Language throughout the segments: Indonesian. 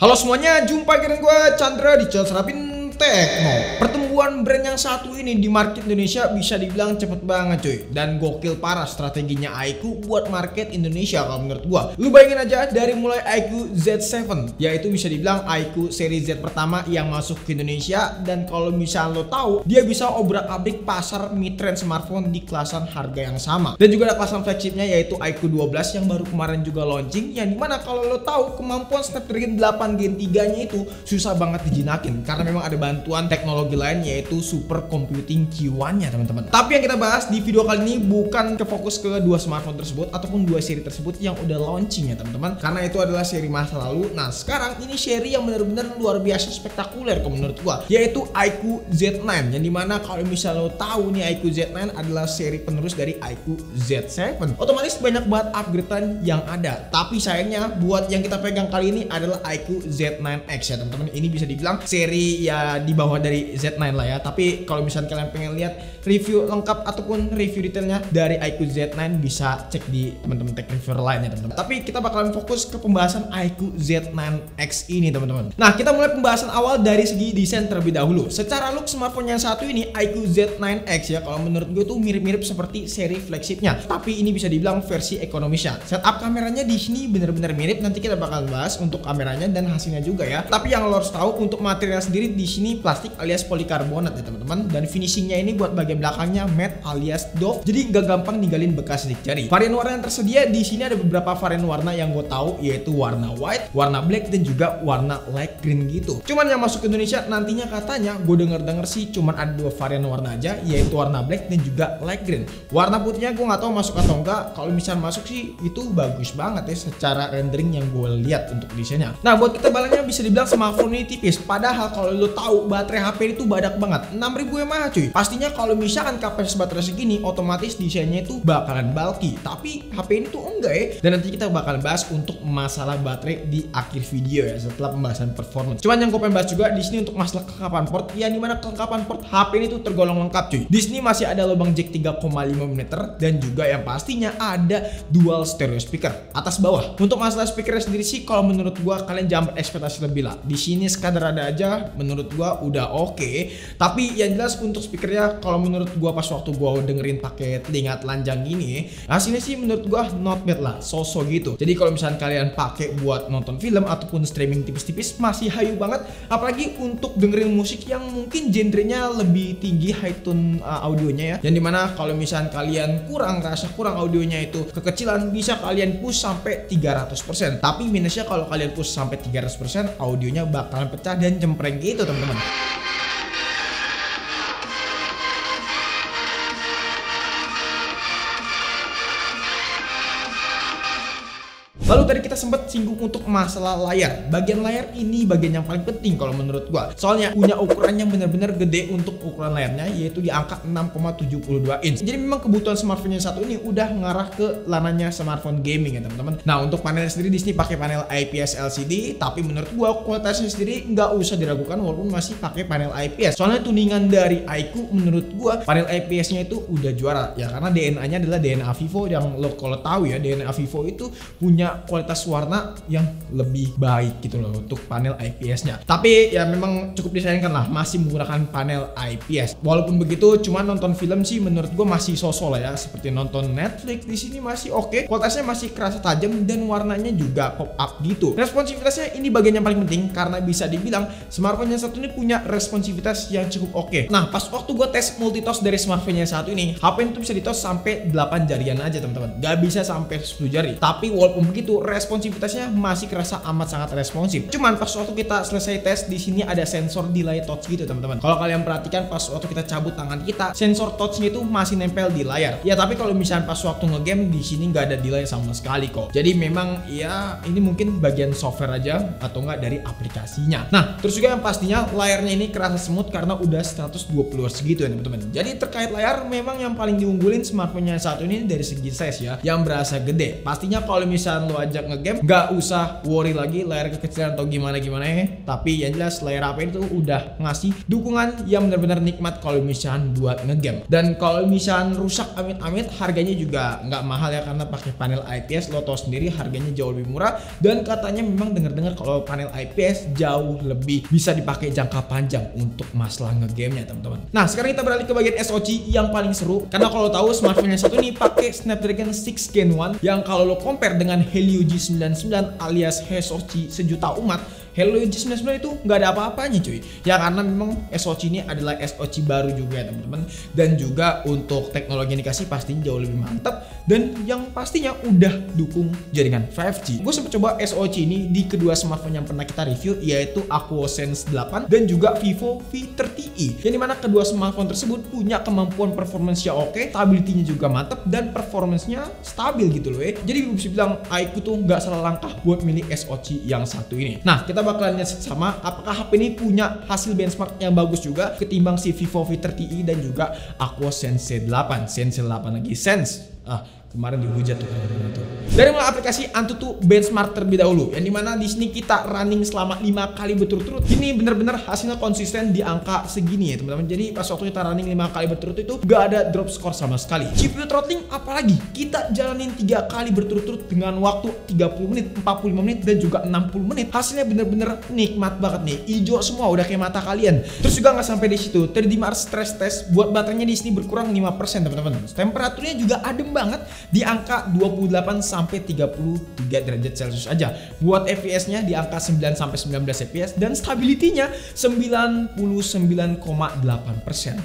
Halo semuanya, jumpa dengan gue Chandra di channel Serapin Tekno. Pertumbuhan brand yang satu ini di market Indonesia bisa dibilang cepet banget cuy, dan gokil parah strateginya iQOO buat market Indonesia kalau menurut gua. Lu bayangin aja dari mulai iQOO Z7, yaitu bisa dibilang iQOO seri Z pertama yang masuk ke Indonesia, dan kalau misalnya lo tahu dia bisa obrak-abrik pasar mid-range smartphone di kelasan harga yang sama. Dan juga ada kelasan flagshipnya yaitu iQOO 12 yang baru kemarin juga launching, yang dimana kalau lo tahu kemampuan Snapdragon 8 Gen 3 nya itu susah banget dijinakin karena memang ada bantuan teknologi lain yaitu super computing Q1 nya teman-teman. Tapi yang kita bahas di video kali ini bukan ke fokus ke dua smartphone tersebut ataupun dua seri tersebut yang udah launching ya teman-teman, karena itu adalah seri masa lalu. Nah sekarang ini seri yang benar-benar luar biasa spektakuler kalau menurut gua, yaitu iQOO Z9, yang dimana kalau misalnya lo tahu nih iQOO Z9 adalah seri penerus dari iQOO Z7. Otomatis banyak banget upgradean yang ada, tapi sayangnya buat yang kita pegang kali ini adalah iQOO Z9X ya teman-teman. Ini bisa dibilang seri ya di bawah dari Z9 lah ya, tapi kalau misalnya kalian pengen lihat review lengkap ataupun review detailnya dari iQOO Z9 bisa cek di teman-teman tech reviewer lainnya teman-teman. Tapi kita bakalan fokus ke pembahasan iQOO Z9X ini teman-teman. Nah kita mulai pembahasan awal dari segi desain terlebih dahulu. Secara look smartphone yang satu ini iQOO Z9X ya, kalau menurut gue tuh mirip-mirip seperti seri flagshipnya, tapi ini bisa dibilang versi ekonomisnya. Setup kameranya di sini benar-benar mirip, nanti kita bakal bahas untuk kameranya dan hasilnya juga ya. Tapi yang lo harus tahu untuk material sendiri di sini plastik alias polikarbonat ya teman-teman, dan finishingnya ini buat bagian belakangnya matte alias doff, jadi nggak gampang ninggalin bekas sidik jari. Varian warna yang tersedia di sini ada beberapa varian warna yang gue tahu, yaitu warna white, warna black, dan juga warna light green gitu. Cuman yang masuk ke Indonesia nantinya katanya gue denger sih cuman ada dua varian warna aja, yaitu warna black dan juga light green. Warna putihnya gue nggak tahu masuk atau enggak. Kalau misalnya masuk sih itu bagus banget ya secara rendering yang gue lihat untuk desainnya. Nah buat ketebalannya bisa dibilang smartphone ini tipis, padahal kalau lo tahu baterai HP itu badak banget, 6000 mAh cuy. Pastinya kalau misalkan kapasitas baterai segini otomatis desainnya itu bakalan bulky, tapi HP ini tuh enggak ya. Dan nanti kita bakalan bahas untuk masalah baterai di akhir video ya setelah pembahasan performance. Cuman yang gue pengen bahas juga di sini untuk masalah kelengkapan port, ya dimana kelengkapan port HP ini tuh tergolong lengkap cuy. Di sini masih ada lubang jack 3,5 mm dan juga yang pastinya ada dual stereo speaker atas bawah. Untuk masalah speakernya sendiri sih kalau menurut gua kalian jangan berekspektasi lebih lah. Di sini sekadar ada aja menurut gua udah oke. Tapi yang jelas untuk speakernya kalau menurut gua pas waktu gua dengerin pakai telinga telanjang ini, hasilnya sih menurut gua not bad lah, so-so gitu. Jadi kalau misalnya kalian pakai buat nonton film ataupun streaming tipis-tipis masih hayu banget, apalagi untuk dengerin musik yang mungkin genrenya lebih tinggi high tone audionya ya. Yang dimana kalau misalnya kalian rasa kurang audionya itu kekecilan, bisa kalian push sampai 300%. Tapi minusnya kalau kalian push sampai 300% audionya bakalan pecah dan cempreng gitu teman-teman. Lalu tadi kita sempat singgung untuk masalah layar. Bagian layar ini bagian yang paling penting kalau menurut gua. Soalnya punya ukuran yang benar-benar gede untuk ukuran layarnya, yaitu di angka 6,72 inch. Jadi memang kebutuhan smartphone yang satu ini udah ngarah ke ranahnya smartphone gaming ya teman-teman. Nah untuk panel sendiri di sini pakai panel IPS LCD, tapi menurut gua kualitasnya sendiri nggak usah diragukan walaupun masih pakai panel IPS. Soalnya tuningan dari iQOO menurut gua panel IPS-nya itu udah juara ya, karena DNA-nya adalah DNA Vivo yang lo kalau tahu ya, DNA Vivo itu punya kualitas warna yang lebih baik gitu loh untuk panel IPS-nya. Tapi ya memang cukup disayangkan lah masih menggunakan panel IPS. Walaupun begitu, cuma nonton film sih menurut gue masih so-so lah ya. Seperti nonton Netflix di sini masih oke. Kualitasnya masih kerasa tajam dan warnanya juga pop up gitu. Responsivitasnya ini bagian yang paling penting karena bisa dibilang smartphone yang satu ini punya responsivitas yang cukup oke. Nah pas waktu gue tes multitos dari smartphone yang satu ini, HP itu bisa ditos sampai 8 jarian aja teman-teman. Gak bisa sampai 10 jari. Tapi walaupun begitu responsivitasnya masih kerasa amat sangat responsif. Cuman pas waktu kita selesai tes di sini ada sensor delay touch gitu teman-teman. Kalau kalian perhatikan pas waktu kita cabut tangan kita, sensor touchnya itu masih nempel di layar. Ya tapi kalau misalnya pas waktu ngegame di sini nggak ada delay sama sekali kok. Jadi memang ya ini mungkin bagian software aja atau nggak dari aplikasinya. Nah terus juga yang pastinya layarnya ini kerasa smooth karena udah 120 Hz gitu ya teman-teman. Jadi terkait layar memang yang paling diunggulin smartphone yang satu ini dari segi size ya, yang berasa gede. Pastinya kalau misalnya lo ajak ngegame, nggak usah worry lagi layar kekecilan atau gimana ya. Tapi yang jelas layar HP itu udah ngasih dukungan yang benar-benar nikmat kalau misalnya buat ngegame. Dan kalau misalnya rusak amit-amit, harganya juga nggak mahal ya, karena pakai panel IPS. Lo tau sendiri harganya jauh lebih murah, dan katanya memang dengar-dengar kalau panel IPS jauh lebih bisa dipakai jangka panjang untuk masalah ngegamenya teman-teman. Nah sekarang kita beralih ke bagian SoC yang paling seru, karena kalau tahu smartphone yang satu ini pakai Snapdragon 6 Gen 1 yang kalau lo compare dengan Helio G99 alias SoC sejuta umat, Helio G99 itu nggak ada apa-apanya cuy ya, karena memang SoC ini adalah SoC baru juga ya teman-teman, dan juga untuk teknologi yang dikasih pastinya jauh lebih mantap, dan yang pastinya udah dukung jaringan 5G. Gue sempat coba SoC ini di kedua smartphone yang pernah kita review, yaitu AquoSense 8 dan juga Vivo V30i, yang dimana kedua smartphone tersebut punya kemampuan performance-nya oke, stability-nya juga mantap, dan performance-nya stabil gitu loh ya. Jadi bisa bilang iQOO tuh nggak salah langkah buat milih SoC yang satu ini. Nah kita bakalan lihat sama apakah HP ini punya hasil benchmark yang bagus juga ketimbang si Vivo V30i dan juga AquoSense 8 lagi Sense. Kemarin dihujat tuh. Dari mulai aplikasi Antutu benchmark terlebih dahulu, yang dimana di sini kita running selama 5 kali berturut-turut. Ini bener-bener hasilnya konsisten di angka segini ya teman-teman. Jadi pas waktu kita running 5 kali berturut itu gak ada drop score sama sekali. CPU throttling apalagi kita jalanin 3 kali berturut-turut dengan waktu 30 menit, 45 menit dan juga 60 menit. Hasilnya bener-bener nikmat banget nih. Hijau semua udah kayak mata kalian. Terus juga nggak sampai di situ. 3D Mark stress test buat baterainya di sini berkurang 5% teman-teman. Temperaturnya juga adem banget di angka 28 sampai 33 derajat Celcius aja. Buat FPS-nya di angka 9 sampai 19 FPS dan stability-nya 99,8%.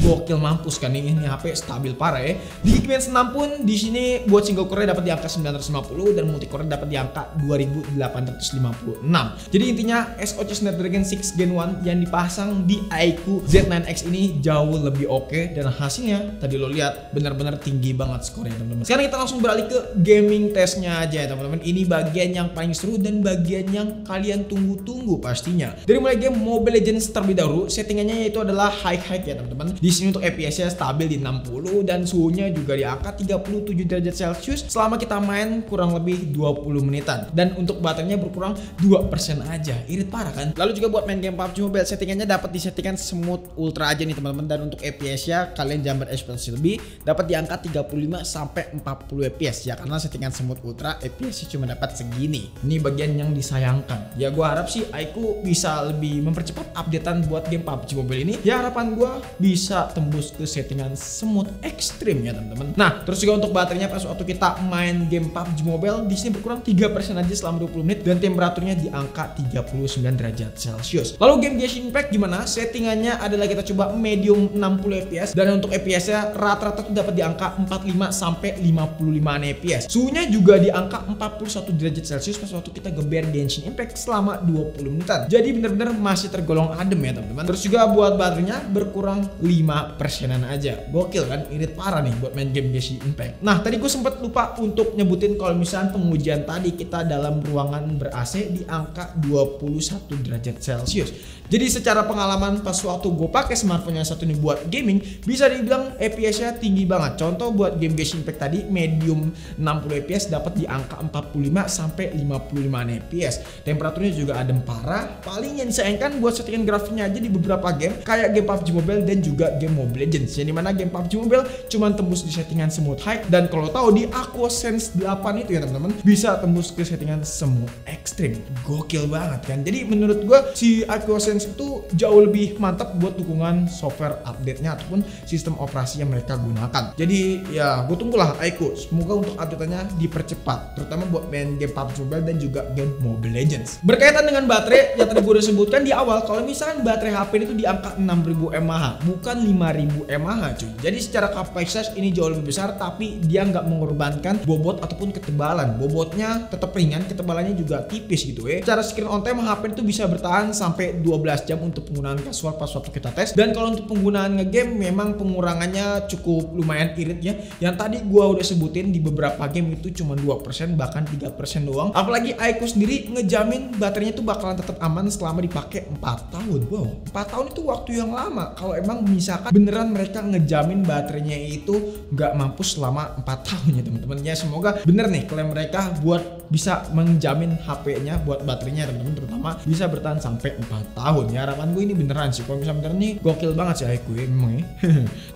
Gokil mampus kan ini HP stabil parah ya. Di Geekbench 6 pun di sini buat single core dapat di angka 950 dan multi core dapat di angka 2856. Jadi intinya SoC Snapdragon 6 Gen 1 yang dipasang di iQOO Z9X ini jauh lebih oke, dan hasilnya tadi lo lihat benar-benar tinggi banget skornya teman-teman. Sekarang kita langsung beralih ke gaming testnya aja ya teman-teman. Ini bagian yang paling seru dan bagian yang kalian tunggu-tunggu pastinya. Dari mulai game Mobile Legends terlebih dahulu, settingannya yaitu adalah high ya teman-teman. Di sini untuk FPS-nya stabil di 60 dan suhunya juga di angka 37 derajat Celcius selama kita main kurang lebih 20 menitan. Dan untuk baterainya berkurang 2% aja. Irit parah kan? Lalu juga buat main game PUBG Mobile, settingannya dapat disettingkan smooth ultra aja nih teman-teman, dan untuk FPS-nya kalian jangan berekspektasi lebih, dapat di angka 35 sampai 40 FPS ya, karena settingan smooth ultra FPS cuma dapat segini. Ini bagian yang disayangkan. Ya gue harap sih iQOO bisa lebih mempercepat updatean buat game PUBG Mobile ini. Ya harapan gue bisa tembus ke settingan smooth ekstrim ya teman-teman. Nah terus juga untuk baterainya pas waktu kita main game PUBG Mobile di sini berkurang 3% aja selama 20 menit dan temperaturnya di angka 39 derajat Celcius. Lalu game Genshin Impact gimana? Settingannya adalah kita coba medium 60 FPS, dan untuk FPS-nya rata-rata tuh dapat di angka 45 sampai 55 FPS. Suhunya juga di angka 41 derajat Celcius pas waktu kita geber Genshin Impact selama 20 menitan. Jadi bener-bener masih tergolong adem ya teman-teman. Terus juga buat baterainya berkurang 5%-an aja. Gokil kan? Irit parah nih buat main game Genshin Impact. Nah tadi gue sempat lupa untuk nyebutin kalau misalnya pengujian tadi kita dalam ruangan ber-AC di angka 21 derajat Celcius. Jadi secara pengalaman pas waktu gue pakai smartphone yang satu ini buat gaming, bisa dibilang FPS-nya tinggi banget. Contoh buat game Genshin Impact tadi medium 60 FPS dapat di angka 45 sampai 55 FPS. Temperaturnya juga adem parah. Paling yang disayangkan buat settingan grafiknya aja di beberapa game kayak game PUBG Mobile dan juga game Mobile Legends. Yang dimana game PUBG Mobile cuman tembus di settingan smooth high, dan kalau tahu di AquoSense 8 itu ya teman-teman bisa tembus ke settingan smooth ekstrim. Gokil banget kan. Jadi menurut gue si AquoSense itu jauh lebih mantap buat dukungan software update-nya ataupun sistem operasi yang mereka gunakan. Jadi ya gue tunggulah iQOO, semoga untuk update-nya dipercepat, terutama buat main game PUBG Mobile dan juga game Mobile Legends. Berkaitan dengan baterai yang tadi gue udah sebutkan di awal, kalau misalnya baterai HP itu di angka 6000 mAh bukan 5000 mAh cuy. Jadi secara kapasitas ini jauh lebih besar, tapi dia nggak mengorbankan bobot ataupun ketebalan. Bobotnya tetap ringan, ketebalannya juga tipis gitu ya. Secara screen on time HP itu bisa bertahan sampai 12 jam untuk penggunaan casual pas waktu kita tes. Dan kalau untuk penggunaan ngegame memang pengurangannya cukup lumayan irit ya. Yang tadi gua udah sebutin di beberapa game itu cuma 2% bahkan 3% doang. Apalagi iQOO sendiri ngejamin baterainya tuh bakalan tetap aman selama dipakai 4 tahun. Wow, 4 tahun itu waktu yang lama. Kalau emang misalkan beneran mereka ngejamin baterainya itu nggak mampus selama 4 tahun ya teman-teman. Ya semoga bener nih klaim mereka buat bisa menjamin HP-nya buat baterainya teman-teman, terutama bisa bertahan sampai 4 tahun. Ya harapan gue ini beneran sih, kalau misalnya beneran nih gokil banget sih iQOO ya memang ya.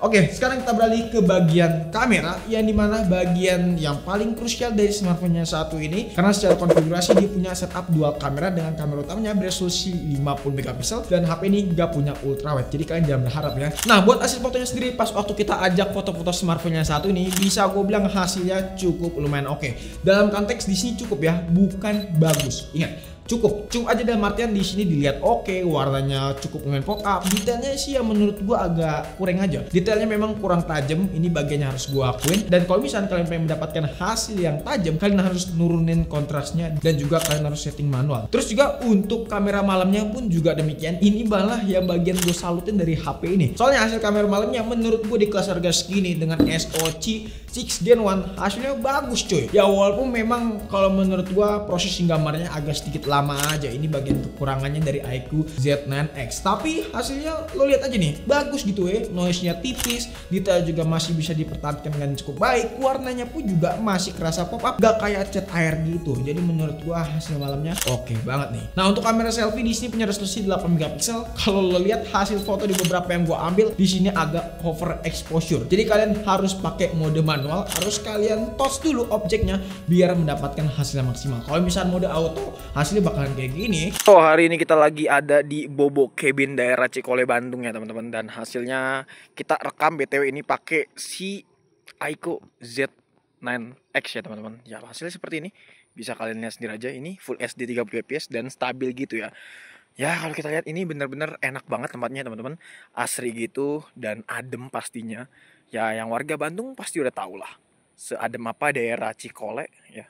Oke, sekarang kita beralih ke bagian kamera, yang dimana bagian yang paling krusial dari smartphone-nya satu ini, karena secara konfigurasi dia punya setup dual kamera dengan kamera utamanya beresolusi 50 megapiksel dan HP ini gak punya ultrawide, jadi kalian jangan berharap ya. Nah buat hasil fotonya sendiri, pas waktu kita ajak foto-foto smartphone-nya satu ini, bisa gue bilang hasilnya cukup lumayan oke. Dalam konteks di sini cukup ya, bukan bagus. Ingat, cukup aja dalam artian di sini dilihat oke, warnanya cukup lumayan pop up. Detailnya sih yang menurut gua agak kurang aja. Detailnya memang kurang tajam, ini bagiannya harus gua akuin. Dan kalau misalnya kalian pengen mendapatkan hasil yang tajam, kalian harus nurunin kontrasnya dan juga kalian harus setting manual. Terus juga untuk kamera malamnya pun juga demikian. Ini malah yang bagian gue salutin dari HP ini. Soalnya hasil kamera malamnya menurut gue di kelas harga segini dengan SoC 6 Gen 1 hasilnya bagus cuy. Ya walaupun memang kalau menurut gua processing gambarnya agak sedikit lama aja, ini bagian kekurangannya dari iQOO Z9X, tapi hasilnya lo lihat aja nih, bagus gitu ya. Noise-nya tipis, detail juga masih bisa dipertahankan dengan cukup baik, warnanya pun juga masih kerasa pop up, gak kayak cat air gitu. Jadi menurut gua hasil malamnya oke banget nih. Nah untuk kamera selfie di sini punya resolusi 8 megapiksel. Kalau lo lihat hasil foto di beberapa yang gua ambil di sini agak over exposure, jadi kalian harus pakai mode manual, harus kalian touch dulu objeknya biar mendapatkan hasil yang maksimal. Kalau misalnya mode auto, hasilnya bakalan kayak gini. Oh, hari ini kita lagi ada di Bobo Cabin daerah Cikole Bandung ya teman-teman, dan hasilnya kita rekam BTW ini pakai si iQOO Z9X ya teman-teman. Ya hasilnya seperti ini, bisa kalian lihat sendiri aja, ini Full HD 30 fps dan stabil gitu ya. Ya kalau kita lihat ini bener-bener enak banget tempatnya teman-teman, asri gitu dan adem pastinya. Ya yang warga Bandung pasti udah tahu lah seadem apa daerah Cikole ya.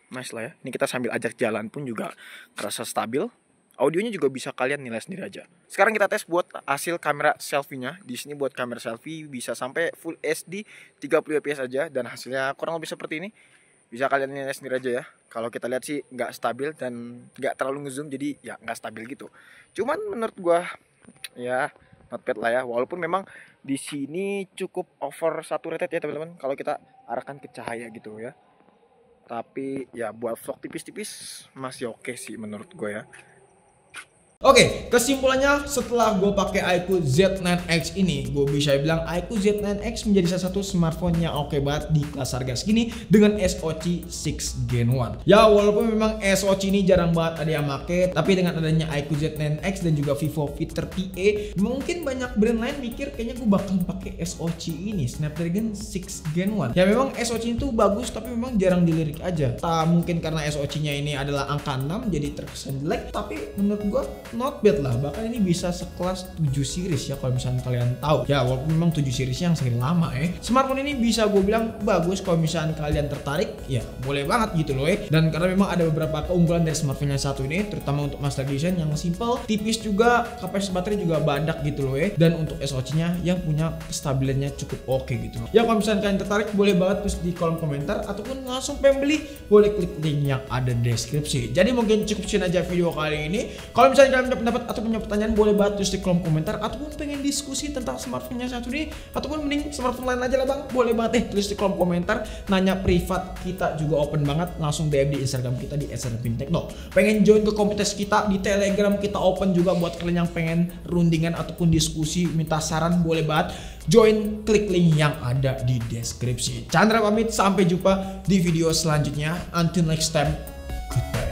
Nice lah ya. Ini kita sambil ajak jalan pun juga kerasa stabil. Audionya juga bisa kalian nilai sendiri aja. Sekarang kita tes buat hasil kamera selfie-nya. Di sini buat kamera selfie bisa sampai Full HD 30 fps aja dan hasilnya kurang lebih seperti ini. Bisa kalian nilai sendiri aja ya. Kalau kita lihat sih nggak stabil dan nggak terlalu ngezoom, jadi ya nggak stabil gitu. Cuman menurut gua ya not bad lah ya. Walaupun memang di sini cukup over saturated ya teman-teman. Kalau kita arahkan ke cahaya gitu ya. Tapi ya buat vlog tipis-tipis masih oke sih menurut gue ya. Oke, kesimpulannya setelah gue pakai iQOO Z9X ini, gue bisa bilang iQOO Z9X menjadi salah satu smartphone yang oke banget di kelas harga segini dengan SoC 6 Gen 1. Ya walaupun memang SoC ini jarang banget ada yang make, tapi dengan adanya iQOO Z9X dan juga Vivo V30e, mungkin banyak brand lain mikir kayaknya gue bakal pakai SoC ini, Snapdragon 6 Gen 1. Ya memang SoC itu bagus, tapi memang jarang dilirik aja. Tak mungkin karena SoC-nya ini adalah angka 6 jadi terkesan jelek, tapi menurut gue not bad lah, bahkan ini bisa sekelas 7 series ya kalau misalnya kalian tahu. Ya walaupun memang 7 series yang sering lama ya. Smartphone ini bisa gue bilang bagus kalau misalnya kalian tertarik, ya boleh banget gitu loh ya. Dan karena memang ada beberapa keunggulan dari smartphone yang satu ini, terutama untuk master design yang simple, tipis juga, kapasitas baterai juga banyak gitu loh ya. Dan untuk SoC-nya yang punya kestabilannya cukup oke gitu loh. Ya kalau misalnya kalian tertarik, boleh banget tulis di kolom komentar, ataupun langsung pengen beli, boleh klik link yang ada di deskripsi. Jadi mungkin cukup sekian aja video kali ini. Kalau misalnya kalian punya pendapat atau punya pertanyaan, boleh banget tulis di kolom komentar, ataupun pengen diskusi tentang smartphone-nya satu ini, ataupun mending smartphone lain aja lah bang, boleh banget tulis di kolom komentar. Nanya privat, kita juga open banget, langsung DM di Instagram kita di @serapintekno. Pengen join ke komunitas kita di Telegram, kita open juga buat kalian yang pengen rundingan ataupun diskusi, minta saran, boleh banget join, klik link yang ada di deskripsi. Chandra pamit, sampai jumpa di video selanjutnya. Until next time, goodbye.